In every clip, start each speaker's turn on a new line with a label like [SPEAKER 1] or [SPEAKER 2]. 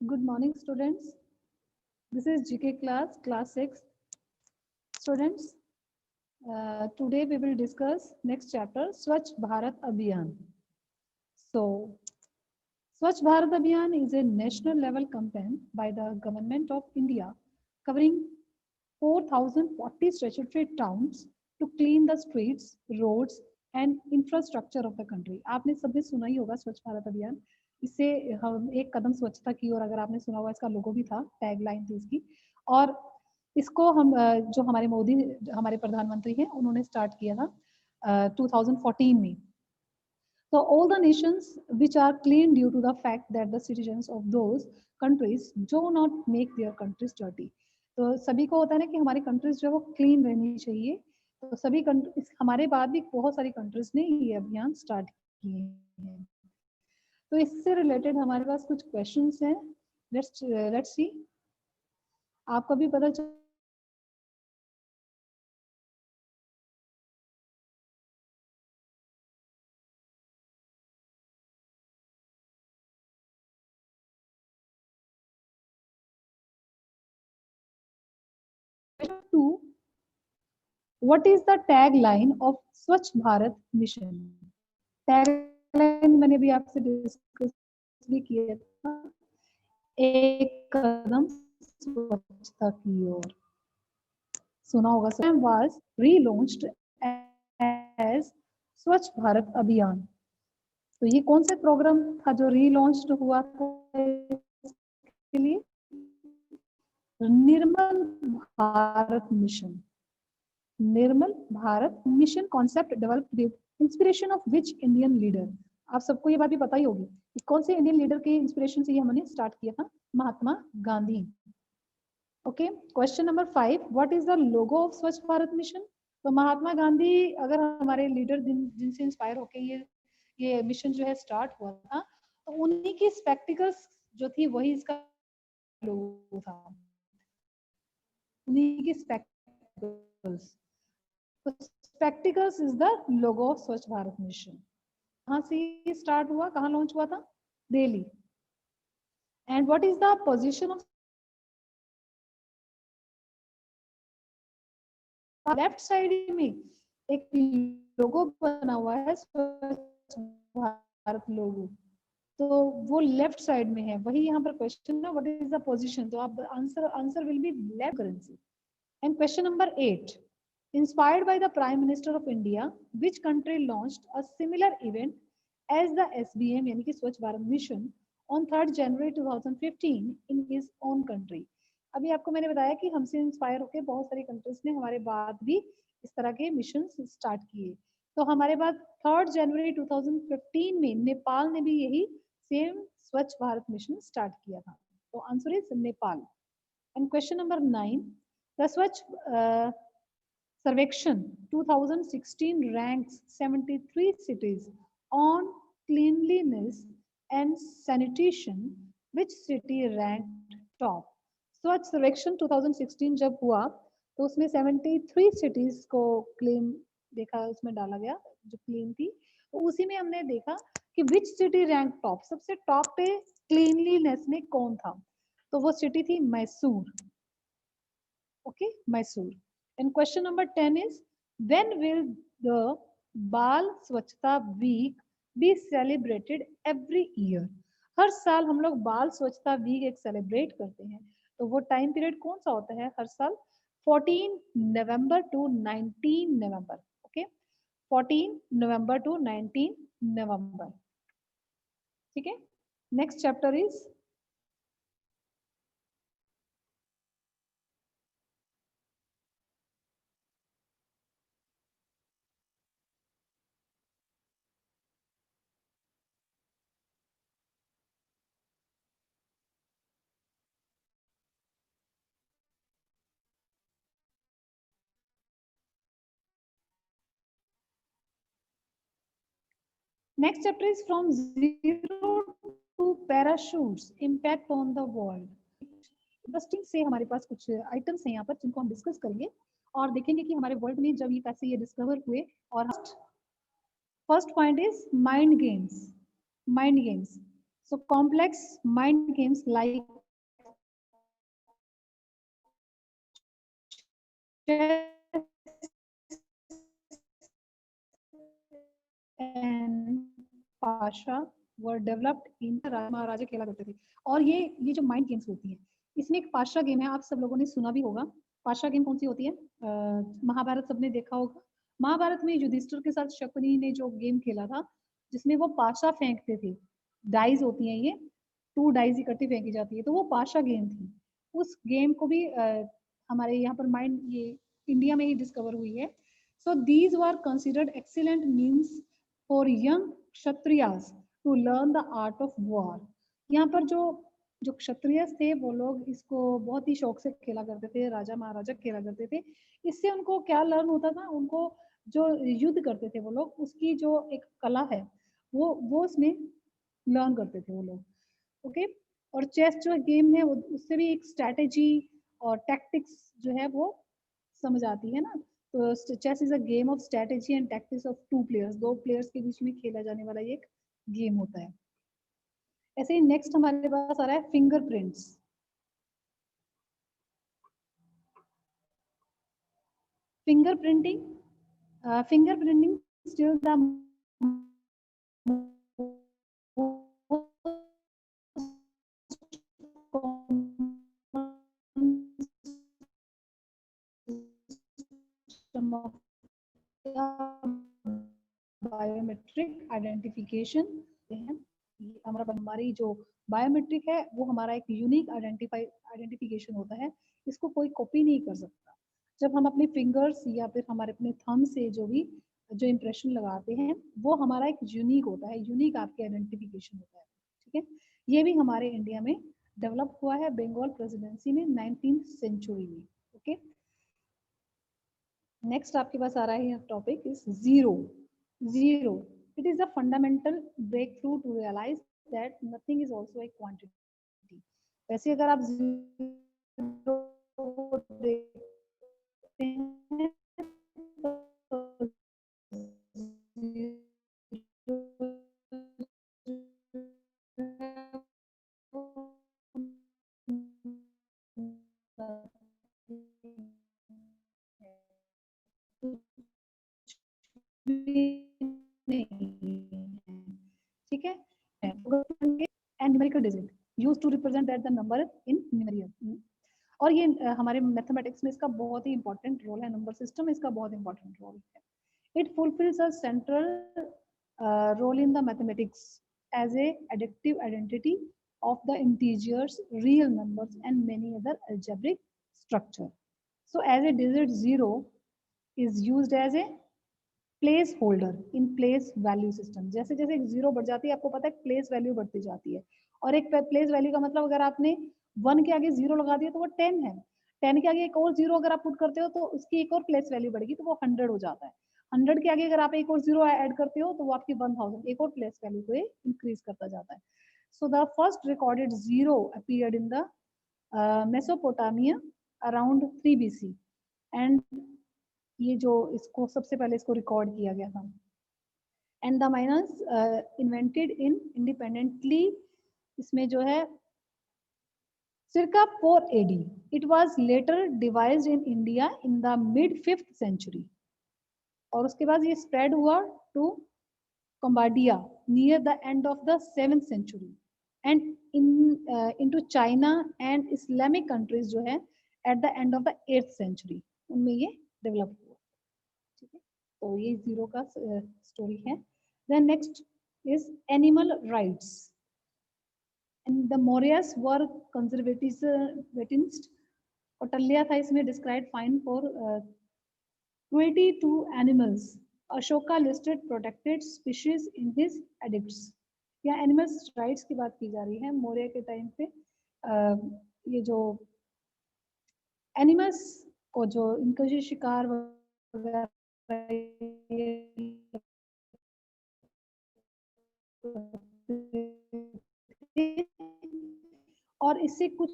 [SPEAKER 1] Good morning, students. This is GK class 6. Students, today we will discuss next chapter, Swachh Bharat Abhiyan. So, Swachh Bharat Abhiyan is a national level campaign by the Government of India covering 4,040 statutory towns to clean the streets, roads and infrastructure of the country. आपने सबने सुना ही होगा स्वच्छ भारत अभियान. इससे हम एक कदम स्वच्छता की ओर, अगर आपने सुना होगा, इसका लोगो भी था, टैग लाइन थी इसकी. और इसको हम जो हमारे मोदी हमारे प्रधानमंत्री हैं उन्होंने स्टार्ट किया था 2014 में. So all the nations which are clean due to the fact that the citizens of those countries do not make their countries dirty. तो सभी को होता है ना कि हमारी कंट्रीज जो है वो क्लीन रहनी चाहिए. तो सभी कंट्रीज, हमारे बाद भी बहुत सारी कंट्रीज ने ये अभियान स्टार्ट किए हैं. तो इससे रिलेटेड हमारे पास कुछ क्वेश्चंस हैं. Let's see. आपको भी पता चल टू. What is the tagline of Swachh Bharat Mission? Tagline मैंने भी आपसे डिस्कस भी किया था, एक कदम स्वच्छता की ओर. सुना होगा. was relaunched as स्वच्छ भारत अभियान. तो ये कौन सा प्रोग्राम था जो रीलॉन्च्ड हुआ था इसके लिए? Nirmal Bharat mission. Nirmal Bharat mission concept developed with inspiration of which Indian leader? आप सबको ये बात भी पता ही होगी कि कौन से इंडियन लीडर के इंस्पिरेशन से ये हमने स्टार्ट किया था? Mahatma Gandhi. Okay. Question number 5. What is the logo of Swachh Bharat mission? तो महात्मा गांधी अगर हमारे लीडर जिनसे इंस्पायर होके ये मिशन जो है स्टार्ट हुआ था, तो उन्हीं की स्पेक्टिकल्स जो थी वही इसका लोगो था. उन्हीं की spectacles. Spectacles is the logo of Swachh Bharat mission. कहाँ से स्टार्ट हुआ, कहाँ लॉन्च हुआ था? Delhi. And what is the position of left side में एक लोगो बना हुआ है, स्वच्छ भारत लोगो. तो वो लेफ्ट साइड में है. वही यहाँ पर क्वेश्चन ना, व्हाट इज द पोजीशन. तो आप answer will be left currency. And question number 8. Inspired by the Prime Minister of India, which country launched a similar event as the SBM यानी कि स्वच्छ Bharat mission on 3rd January 2015 in his own country? अभी आपको मैंने बताया कि हमसे inspire होकर बहुत सारी कंट्रीज ने हमारे बाद भी इस तरह के मिशन स्टार्ट किए. तो हमारे बाद 3rd January 2015 में नेपाल ने भी यही सेम स्वच्छ भारत मिशन स्टार्ट किया था. तो answer is Nepal. And question number 9. The स्वच्छ Sarvekshan 2016 ranks 73 cities on cleanliness and sanitation. Which city ranked top? स्वच्छ सर्वेक्षण 2016 जब हुआ तो उसमें 73 cities को क्लीन देखा, उसमें डाला गया जो क्लीन थी. तो उसी में हमने देखा कि which city ranked top, सबसे टॉप पे क्लीनलीनेस में कौन था? तो वो सिटी थी Mysore. Okay, Mysore. And question number 10 is, when will the Bal Swachhta Week be celebrated every year? हर साल हम लोग बाल स्वच्छता वीक एक सेलिब्रेट करते हैं. तो वो टाइम पीरियड कौन सा होता है हर साल? 14 नवंबर टू 19 नवंबर. ओके, 14 नवंबर टू 19 नवंबर. ठीक है. Next chapter is Next chapter is from zero to parachutes impact on the world. Interesting से हमारे पास कुछ आइटम्स हैं यहाँ पर जिनको हम डिस्कस करेंगे और देखेंगे कि हमारे वर्ल्ड में जब ये कैसे ये डिस्कवर हुए. और first point is mind games. Mind games. So complex mind games like and पाशा were developed in raja maharaja खेला करते थे। और ये जो माइंड गेम्स होती है, इसमें एक पाशा गेम है, आप सब लोगों ने सुना भी होगा। पाशा गेम कौन सी होती है? महाभारत सबने देखा होगा। महाभारत में युधिष्ठिर के साथ शकुनी ने जो गेम खेला था, जिसमें वो पाशा फेंकते थे, डाइज होती हैं ये, 2 डाइज इकट्ठी फेंकी जाती है, तो वो पाशा गेम थी। उस गेम को भी हमारे यहाँ पर माइंड ये इंडिया में ही डिस्कवर हुई है। So these were considered excellent means for young Kshatriyas to learn the art of war. यहाँ पर जो जो क्षत्रिय थे वो लोग इसको बहुत ही शौक से खेला करते थे, राजा महाराजा खेला करते थे। इससे उनको क्या लर्न होता था, उनको जो युद्ध करते थे वो लोग, उसकी जो एक कला है वो उसमें लर्न करते थे वो लोग। ओके, और चेस जो गेम है उससे भी एक स्ट्रैटेजी और टैक्टिक्स जो है वो समझ आती है ना। तो chess is a game of strategy and tactics of 2 players, 2 players के बीच में खेला जाने वाला ये एक गेम होता है। ऐसे ही नेक्स्ट हमारे पास आ रहा है fingerprints. Fingerprinting still the biometric identification है। हमारी जो बायोमेट्रिक है वो हमारा एक यूनिक आइडेंटिफिकेशन होता है, इसको कोई कॉपी नहीं कर सकता। जब हम अपने फिंगर्स या फिर हमारे अपने थंब से जो इम्प्रेशन लगाते हैं वो हमारा एक यूनिक होता है, यूनिक आपके आइडेंटिफिकेशन होता है। ठीक है, ये भी हमारे इंडिया में डेवलप हुआ है बंगाल प्रेसिडेंसी में 19th सेंचुरी में। ओके, नेक्स्ट आपके पास आ रहा है topic is zero. Zero, it is a fundamental breakthrough to realize that nothing is also a quantity। वैसे अगर आप zero देखते हैं तो ठीक है, and numerical digit used to represent that the number in numerical। और ये हमारे मैथमेटिक्स में इसका बहुत ही इंपॉर्टेंट रोल है, नंबर सिस्टम इसका बहुत इंपॉर्टेंट रोल है। It fulfills a central role in the mathematics as a एडिक्टिव identity of the integers, real numbers and many other algebraic structure। So as a digit 0 is used as a place holder in place value system. जैसे जैसे एक zero बढ़ जाती है, आपको पता है प्लेस वैल्यू बढ़ती जाती है, और एक प्लेस वैल्यू का मतलब अगर आपने 1 के आगे जीरो लगा दिया तो वो 10 है, 10 के आगे एक और जीरो अगर आप पुट करते हो तो उसकी एक और प्लेस वैल्यू बढ़ेगी तो वो 100 हो जाता है। 100 के आगे अगर आप एक और जीरो ऐड करते हो तो वो आपकी 1000 एक और प्लेस वैल्यू को इंक्रीज करता जाता है। So the first recorded zero appeared in the Mesopotamia around 3 BC and ये जो इसको सबसे पहले इसको रिकॉर्ड किया गया था। And the minus invented in independently, इसमें जो है circa 4 AD। It was later devised in India in the mid 5th century। और उसके बाद ये स्प्रेड हुआ to Cambodia near the end of the 7th century and into China and Islamic countries जो है at the end of the 8th century, उनमें ये develop हुआ। ठीक है, तो ये जीरो का स्टोरी है। Then next is animal rights and the Mauryas were conservationist. Kautilya था इसमें describe fine for cruelty to animals। Ashoka listed protected species in his edicts. यहाँ एनिमल्स राइट्स की बात की जा रही है मौर्य के टाइम पे। ये जो एनिमल्स को जो इनको जो शिकार वगैरह और इससे कुछ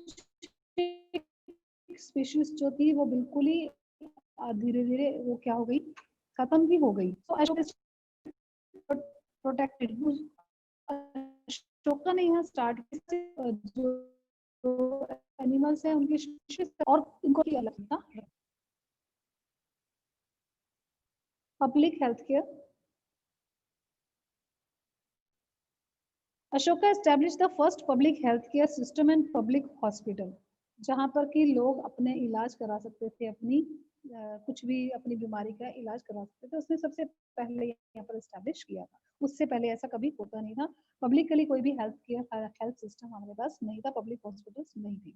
[SPEAKER 1] स्पीशीज जो थी वो बिल्कुल ही धीरे धीरे वो क्या हो गई, खत्म भी हो गई। तो प्रोटेक्टेड अशोका ने यहाँ स्टार्ट किया, जो एनिमल्स है उनकी और इनको अलग था। Public health care, Ashoka establish the first public health care system and public hospital, जहां पर कि लोग अपने इलाज करा सकते थे, अपनी कुछ भी अपनी बीमारी का इलाज करा सकते थे, उसने सबसे पहले यहाँ पर एस्टेब्लिश किया था। उससे पहले ऐसा कभी होता नहीं था, पब्लिकली कोई भी हेल्थ केयर हेल्थ सिस्टम हमारे पास नहीं था, पब्लिक हॉस्पिटल्स नहीं थी।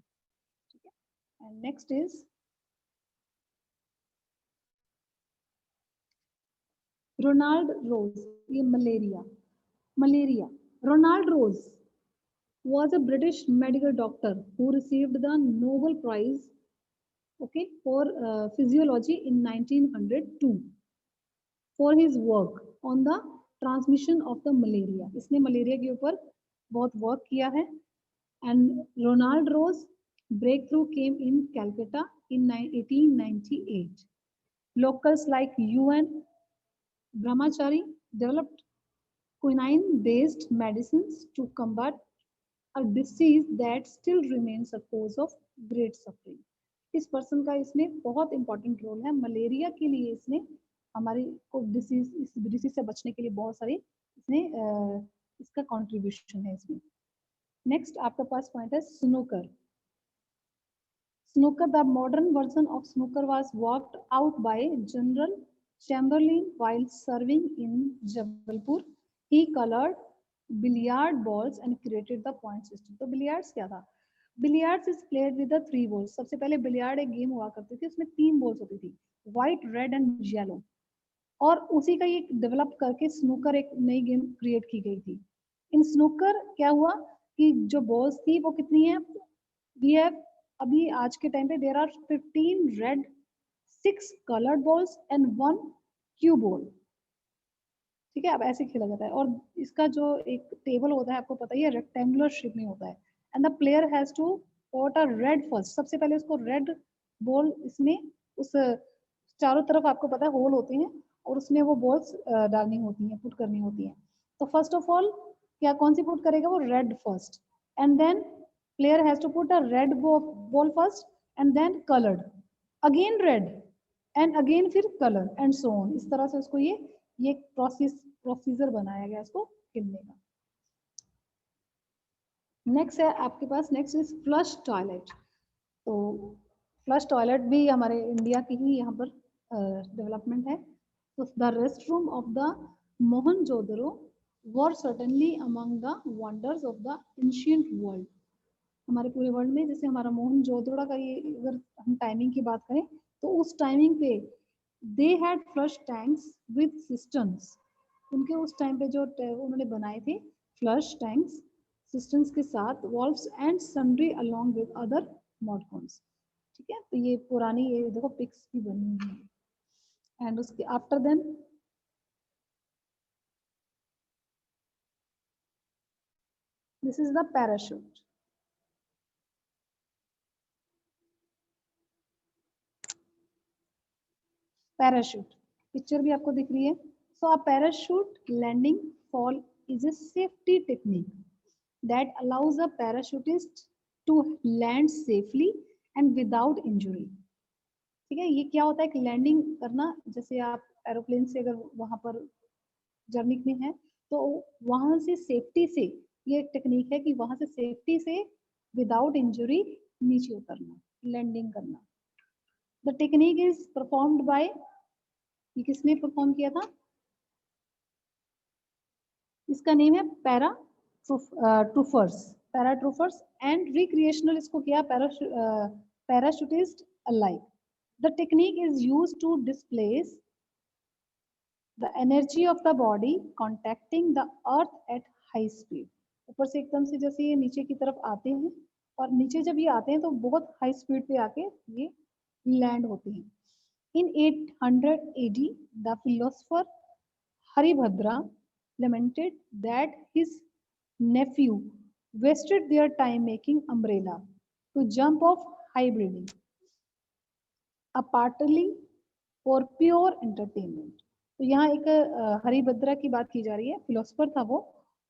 [SPEAKER 1] ठीक है, and next is Ronald Ross, ये malaria. Malaria, Ronald Ross was a British medical doctor who received the Nobel Prize, okay, for physiology in 1902 for his work on the transmission of the malaria. इसने malaria के ऊपर बहुत work किया है। And Ronald Rose breakthrough came in Calcutta in 1898. Locals like UN Brahmachari developed quinine-based medicines to combat a disease that still remains a cause of great suffering. इस person का इसमें बहुत इंपॉर्टेंट रोल है। Malaria के लिए इसने हमारी को डिसीज, इस डिसीज से बचने के लिए बहुत सारी इसने इसका कंट्रीब्यूशन है इसमें। नेक्स्ट आपके पास पॉइंट है snooker. Snooker, the modern version of snooker, was worked out by General Chamberlain while serving in Jabalpur. He colored billiard balls and created the point system. तो billiards क्या था? Billiards is played with the three balls. सबसे पहले billiard एक game हुआ करती थी, उसमें 3 balls होती थी, white, red and yellow. और उसी का ये डेवलप करके स्नूकर एक नई गेम क्रिएट की गई थी। इन स्नूकर क्या हुआ कि जो बॉल्स थी वो कितनी है, वी हैव अभी आज के टाइम पे there are 15 red, 6 coloured balls and 1 cue ball. ठीक है, अब ऐसे खेला जाता है और इसका जो एक टेबल होता है आपको पता ही है, रेक्टेंगुलर शेप में होता है। And the player has to pot a red first, सबसे पहले उसको रेड बॉल इसमें उस चारों तरफ आपको पता है होल होते हैं और उसमें वो बॉल्स डालनी होती हैं, पुट करनी होती हैं। तो फर्स्ट ऑफ ऑल क्या कौन सी पुट करेगा, वो red first, and then player has to put a red ball first and then colored, again red and again फिर color and so on। इस तरह से उसको ये प्रोसीजर बनाया गया इसको खेलने का। नेक्स्ट है आपके पास, नेक्स्ट इज फ्लश टॉयलेट। तो फ्लश टॉयलेट भी हमारे इंडिया की ही यहाँ पर डेवलपमेंट है। तो the rest room of the Mohenjodaro were certainly among the wonders of the ancient world. हमारे पूरे वर्ल्ड में जैसे हमारा मोहनजोदड़ो का ये अगर हम टाइमिंग की बात करें तो उस टाइमिंग पे they had flush tanks with systems. उनके उस टाइम पे जो उन्होंने बनाए थे फ्लश टैंक्स सिस्टम्स के साथ, valves and sundry along with other mod cons. ठीक है, तो ये पुरानी ये देखो पिक्स भी बनी हुई है। एंड उसके after then this is the parachute. Parachute picture भी आपको दिख रही है। So a parachute landing fall is a safety technique that allows a parachutist to land safely and without injury। ठीक है, ये क्या होता है कि लैंडिंग करना, जैसे आप एरोप्लेन से अगर वहां पर जर्नी में है तो वहां से सेफ्टी से, ये एक टेक्निक है कि वहां से सेफ्टी से विदाउट इंजुरी नीचे उतरना, लैंडिंग करना। The technique is performed by, ये किसने परफॉर्म किया था, इसका नेम है पैराट्रूफर्स, पैराट्रूफर्स एंड रिक्रिएशनल इसको किया parachutist alike. The technique is used to displace the energy of the body contacting the earth at high speed. ऊपर से एकदम से जैसे ये नीचे की तरफ आते हैं और नीचे जब ये आते हैं तो बहुत हाई स्पीड पे आके ये लैंड होते हैं। In 800 AD, the philosopher Haribhadra lamented that his nephew wasted their time making umbrella to jump off high building, partly for pure entertainment। तो यहाँ एक हरिभद्रा की बात की जा रही है, फिलोसफर था वो,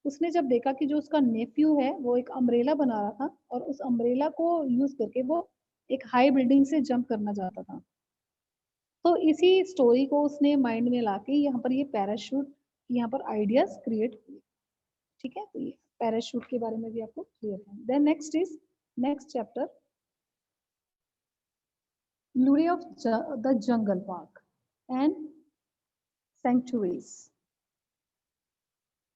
[SPEAKER 1] उसने जब देखा कि जो उसका नेफ्यू है वो एक अम्ब्रेला बना रहा था और उस अम्ब्रेला को यूज करके वो एक हाई बिल्डिंग से जंप करना चाहता था, तो इसी स्टोरी को उसने माइंड में लाके यहाँ पर ये पैराशूट यहाँ पर आइडियाज क्रिएट किए। ठीक है, तो ये पैराशूट के बारे में भी आपको क्लियर है। Then next is next chapter, Lure of the Jungle Park and Sanctuaries.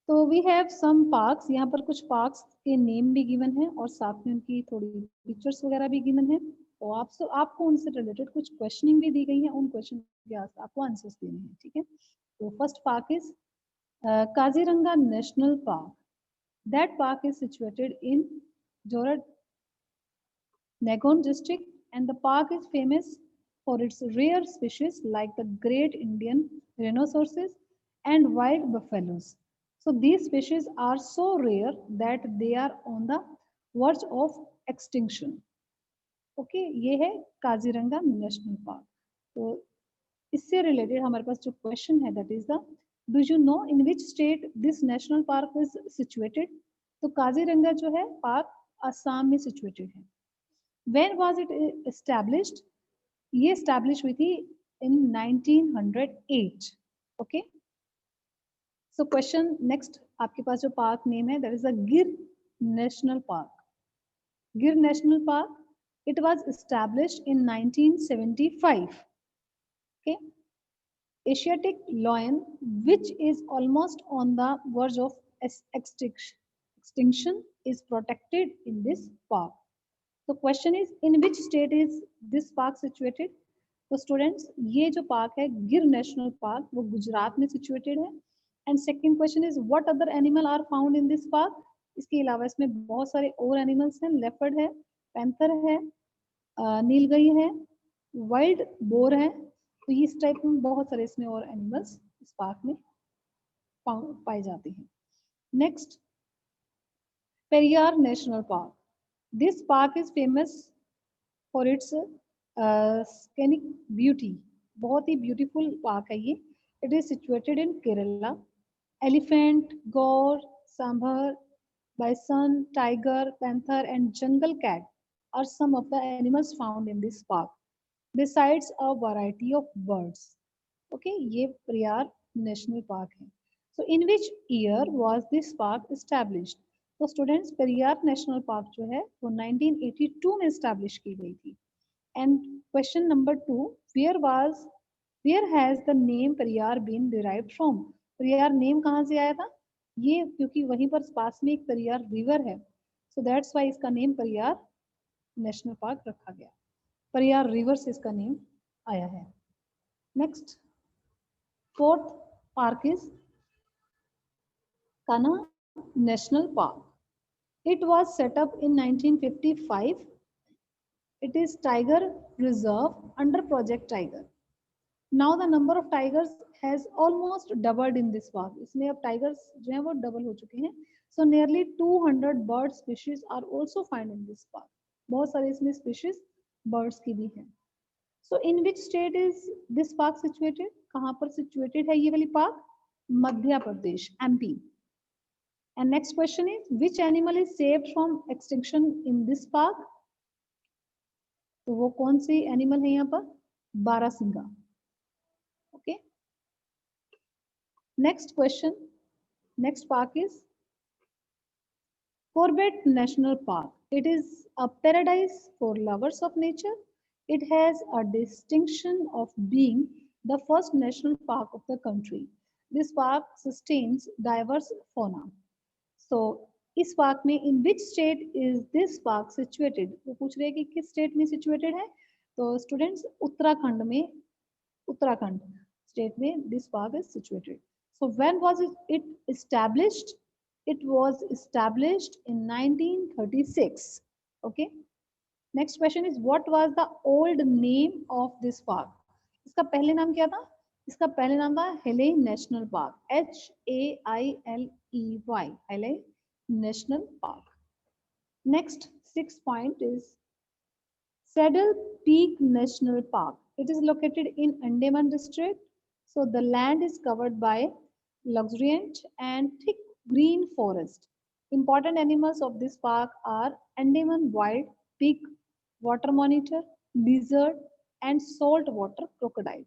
[SPEAKER 1] तो वी हैव सम पार्क्स, यहाँ पर कुछ पार्क्स के नेम भी गिवन है और साथ में उनकी थोड़ी पिक्चर्स वगैरह भी गिवन है। तो आपको उनसे रिलेटेड कुछ क्वेश्चनिंग भी दी गई है, उन क्वेश्चन के आपको आंसर्स देने हैं। ठीक है, तो first park is Kaziranga national park. That park is situated in Jorhat Nagon district, and the park is famous for its rare species like the great Indian rhinoceroses and wild buffaloes. So these species are so rare that they are on the verge of extinction. Okay, ये है Kaziranga national park. तो इससे related हमारे पास जो question है that is the, do you know in which state this national park is situated? तो काजीरंगा जो है पार्क असम में सिचुएटेड है। When was it established? ये establish हुई थी in 1908. Okay. So question next, आपके पास जो park name है that is the Gir National Park. Gir National Park. It was established in 1975. Okay. Asiatic lion, which is almost on the verge of extinction, is protected in this park. तो question is in which state is this park situated? तो students ये जो park है गिर national park वो गुजरात में situated है। And second question is what other animal are found in this park? इसके अलावा इसमें बहुत सारे और एनिमल्स हैं, लेपर्ड है, पैंथर है, नीलगाई है, वाइल्ड बोर है। तो इस टाइप में बहुत सारे इसमें और एनिमल्स इस पार्क में पाए जाते हैं। Next, Periyar national park. This park is famous for its scenic beauty. बहुत ही beautiful park है ये। It is situated in Kerala. Elephant, gaur, sambar, bison, tiger, panther, and jungle cat are some of the animals found in this park. Besides a variety of birds. Okay, ये Priyar National Park है। So in which year was this park established? तो students Periyar national park जो है वो 1982 में establish की गई थी। And question number 2, where has the name Periyar been derived from? Periyar name कहाँ से आया था? ये क्योंकि वहीं पर पास में एक पेरियार रिवर है, सो दैट्स व्हाई इसका नेम पेरियार नेशनल पार्क रखा गया। पेरियार रिवर से इसका नेम आया है। Next, fourth park is Kanha National Park. It was set up in 1955. It is tiger reserve under Project Tiger. Now the number of tigers has almost doubled in this park. इसमें अब tigers जो हैं वो double हो चुके हैं. So nearly 200 bird species are also found in this park. बहुत सारे इसमें species birds की भी हैं. So in which state is this park situated? कहाँ पर situated है ये वाली park? Madhya Pradesh, MP. And next question is, which animal is saved from extinction in this park? तो वो कौन सी एनिमल है यहाँ पर? बारहसिंगा। Okay. Next question. Next park is Corbett National Park. It is a paradise for lovers of nature. It has a distinction of being the first national park of the country. This park sustains diverse fauna. So, इस park में in which state is this park situated? वो पूछ रहे हैं कि किस state में situated है। तो स्टूडेंट्स उत्तराखंड में, उत्तराखंड स्टेट में this park is situated. So when was it established? It was established in 1936। Okay, next question is what was the old name of this park? इसका पहले नाम क्या था? इसका पहले नाम था हेले नेशनल पार्क, HAILEY, हेले national park. Next 6th point is Saddle Peak National Park. It is located in Andaman district. So the land is covered by luxuriant and thick green forest. Important animals of this park are Andaman wild pig, water monitor, lizard, and saltwater crocodile.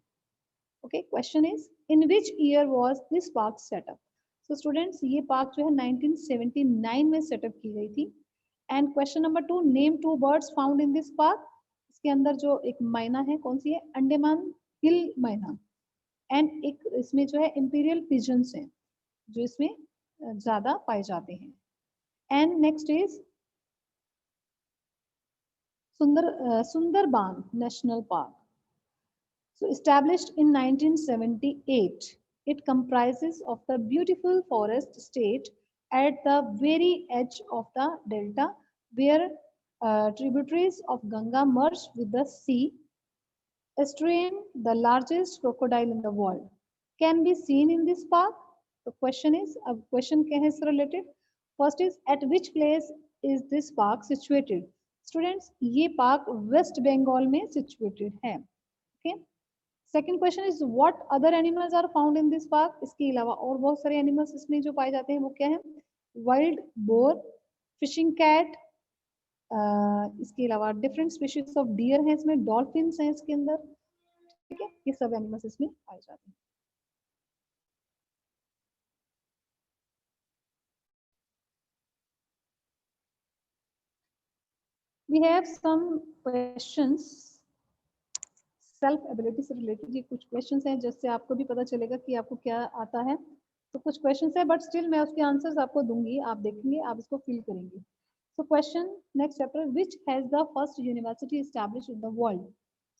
[SPEAKER 1] Okay, question is in which year was this park set up? So students, ये park जो है 1979 में set up की गई थी. And question number 2, name two birds found in this park. इसके अंदर जो एक मैना है कौन सी है? अंडमान हिल मैना. एंड एक इसमें जो है इंपीरियल पिजन्स हैं जो इसमें ज्यादा पाए जाते हैं. And next is Sundarban national park. So established in 1978, it comprises of the beautiful forest state at the very edge of the delta where tributaries of Ganga merge with the sea. Estuarine, the largest crocodile in the world, can be seen in this park. The question is, a question is related. First is, at which place is this park situated? Students, ये park West Bengal में situated है. Okay. Second question is, what other animals are found in this park? इसके अलावा और बहुत सारे animals इसमें जो पाए जाते हैं वो क्या है? Wild boar, fishing cat, इसके अलावा डिफरेंट स्पीशीज ऑफ डियर हैं इसमें, डॉल्फिन्स हैं इसके अंदर. ठीक है, ये सब एनिमल्स इसमें पाए जाते हैं. We have some questions self ability से रिलेटेड. ये कुछ क्वेश्चंस हैं जिससे आपको भी पता चलेगा कि आपको क्या आता है. तो कुछ क्वेश्चंस है बट स्टिल मैं उसके आंसर्स आपको दूंगी, आप देखेंगे, आप इसको फील करेंगे. So question next chapter, which has the first university established in the world?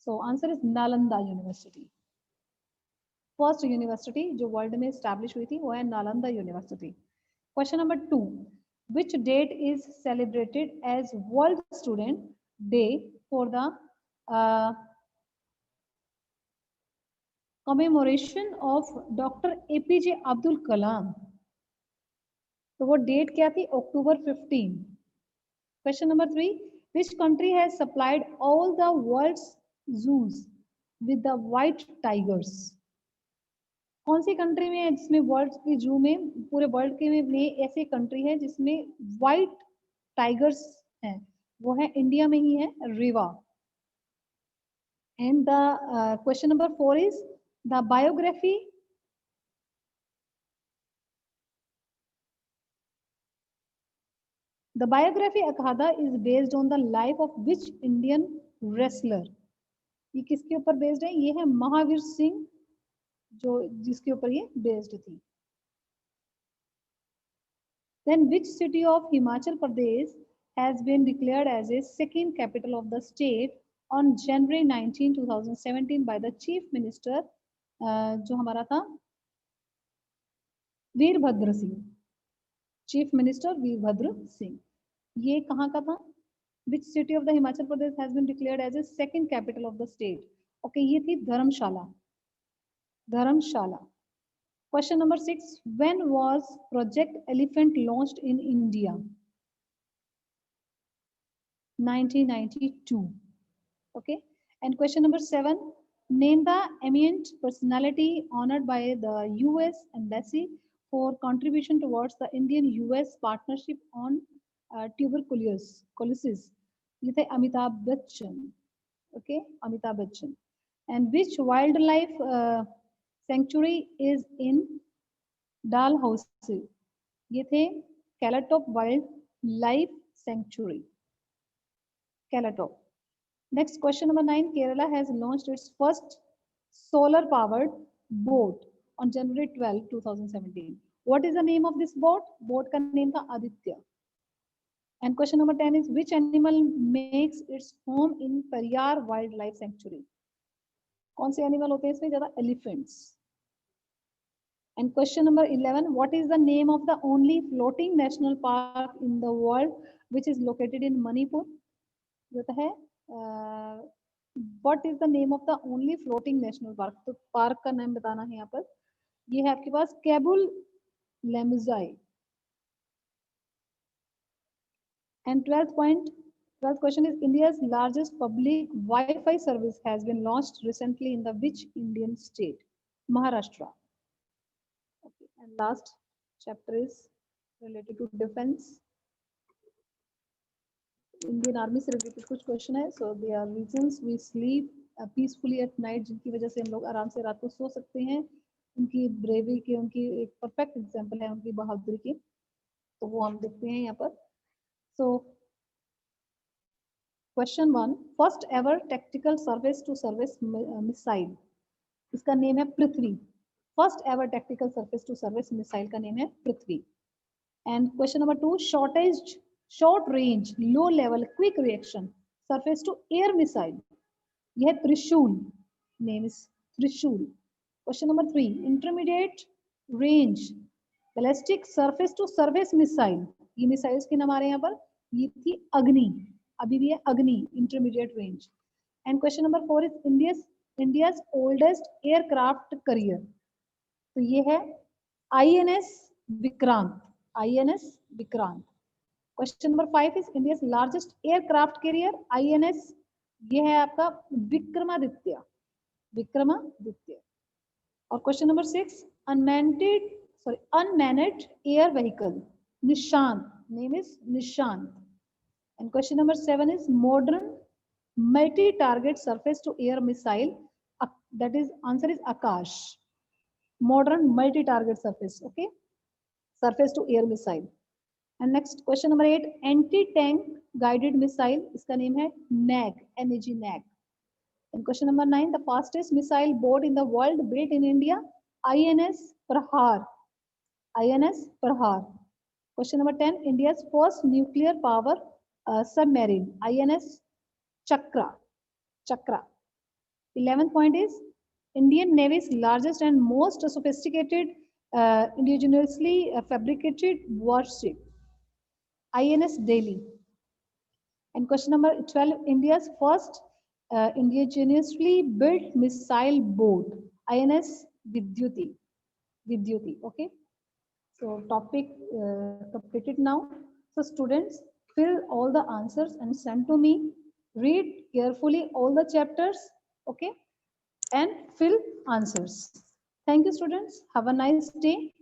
[SPEAKER 1] So answer is Nalanda University. First university जो वर्ल्ड में स्टैब्लिश हुई थी वो है Nalanda university. Question number 2, which date is celebrated as World Student Day for the commemoration of Dr. APJ Abdul Kalam? तो वो date क्या थी? अक्टूबर 15. Question number 3, which country has supplied all the world's zoos with the white tigers? कौन सी country में है जिसमें world की जू में पूरे वर्ल्ड के में ऐसी कंट्री है जिसमें व्हाइट टाइगर्स हैं? वो है इंडिया में ही है, Rewa. And the question number 4 is the biography Akhara is based on the life of which Indian wrestler? ये किसके ऊपर बेस्ड है? ये है महावीर सिंह, जो जिसके ऊपर ये बेस्ड थी. Then which city of Himachal Pradesh has been declared as a second capital of the state on January 19, 2017 by the Chief Minister जो हमारा था वीरभद्र सिंह. Chief minister Virbhadra Singh. ये कहाँ का था? Which city of the Himachal Pradesh has been declared as a second capital of the state? Okay, ये थी धर्मशाला. धर्मशाला. Question number 6, when was Project Elephant launched in India? 1992. Okay. And question number 7, name the eminent personality honored by the US Embassy for contribution towards the Indian-US partnership on tuberculosis. ये थे Amitabh Bachchan. Okay, Amitabh Bachchan. And which wildlife sanctuary is in Dalhousie? ये थे Kalatop Wildlife Sanctuary. Kalatop. Next, question number 9, Kerala has launched its first solar powered boat on January 12, 2017. What is the name of this boat? Boat का name था Aditya. And question number 10 is, which animal makes its home in Periyar Wildlife Sanctuary? कौन से animal होते हैं इसमें ज़्यादा? Elephants. And question number 11, what is the name of the only floating national park in the world which is located in Manipur? जो है what is the name of the only floating national park? तो park का नाम बताना है यहाँ पर. ये है आपके पास cable लेमुजाई. And 12th question is, India's largest public Wi-Fi service has been launched recently in the which Indian state? Maharashtra. Okay. And last chapter is related to defense. Indian army से रिलेटेड कुछ question है. So they are reasons we sleep peacefully at night, जिनकी वजह से हम लोग आराम से रात को सो सकते हैं. उनकी ब्रेवरी की, उनकी एक परफेक्ट एग्जांपल है उनकी बहादुरी की. तो वो हम देखते हैं यहाँ पर. So question 1, first ever tactical surface to surface missile, इसका नेम है Prithvi. First ever tactical surface to surface missile का नेम है Prithvi. And question number 2, short range low level quick reaction surface to air missile, यह Trishul, name is Trishul. Question number 3, intermediate range ballistic surface to surface missile, ये missiles के नाम आ रहे हैं यहाँ पर. ये थी अग्नि, अभी भी है Agni, intermediate range. And question number 4 is India's oldest aircraft carrier, तो ये है INS Vikrant, INS Vikrant. Question number 5 is India's largest aircraft carrier INS, ये है आपका विक्रमादित्य, विक्रमादित्य. और question number 6, unmanned air vehicle Nishant, name is Nishant. And question number 7 is modern multi target surface to air missile, that is answer is Akash, modern multi target surface, okay, surface to air missile. And next question number 8, anti tank guided missile, इसका name है NAG, NAG, NAG. And question number 9, the fastest missile boat in the world built in India, INS Prahar, INS Prahar. Question number 10, India's first nuclear power submarine, INS Chakra, Chakra. 11th point is Indian Navy's largest and most sophisticated indigenously fabricated warship, INS Delhi. And question number 12, India's first indigenously built missile boat, INS Vidyuti, Vidyuti. Okay, so topic completed now. So students, fill all the answers and send to me. Read carefully all the chapters, okay, and fill answers. Thank you students. Have a nice day.